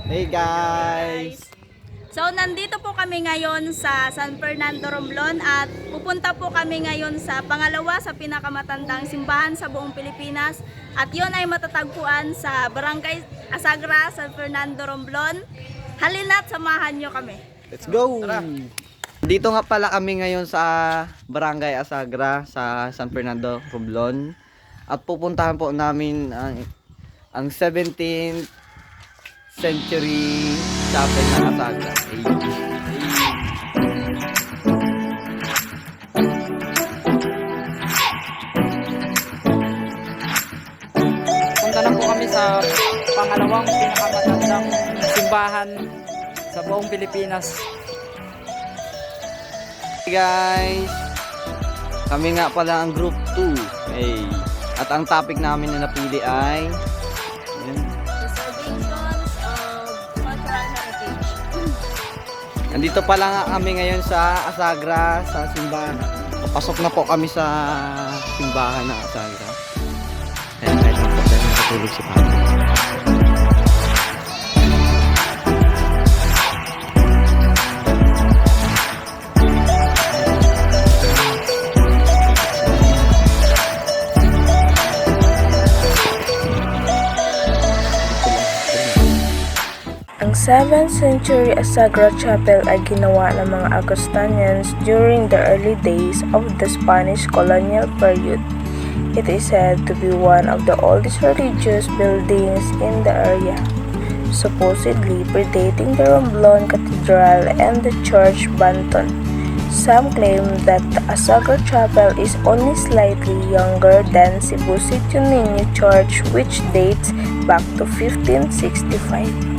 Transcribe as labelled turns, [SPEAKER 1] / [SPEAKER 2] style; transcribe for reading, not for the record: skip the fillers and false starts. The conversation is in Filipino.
[SPEAKER 1] Hey guys!
[SPEAKER 2] So, nandito po kami ngayon sa San Fernando, Romblon at pupunta po kami ngayon sa pangalawa sa pinakamatandang simbahan sa buong Pilipinas at yon ay matatagpuan sa Barangay Asagra, San Fernando, Romblon. Halina't samahan nyo kami.
[SPEAKER 1] Let's go! Dito nga pala kami ngayon sa Barangay Asagra sa San Fernando, Romblon at pupuntahan po namin ang 17th century chapel ng Asagra.
[SPEAKER 3] Punta na po kami sa pangalawang pinakamatandang simbahan sa buong Pilipinas.
[SPEAKER 1] Hey guys! Kami nga pala ang group 2. Hey. At ang topic namin na napili ay
[SPEAKER 2] Preservations of Cultural Heritage.
[SPEAKER 1] nandito pala nga kami ngayon sa Asagra, sa simbahan. Papasok na po kami sa simbahan ng Asagra. Ayan guys, po tayo nakatulog si Papa.
[SPEAKER 4] Ang 7th century Asagra Chapel ay ginawa ng mga Augustinians during the early days of the Spanish colonial period. It is said to be one of the oldest religious buildings in the area, supposedly predating the Romblon Cathedral and the Church Banton. Some claim that the Asagra Chapel is only slightly younger than Cebu Sitio Niño Church, which dates back to 1565.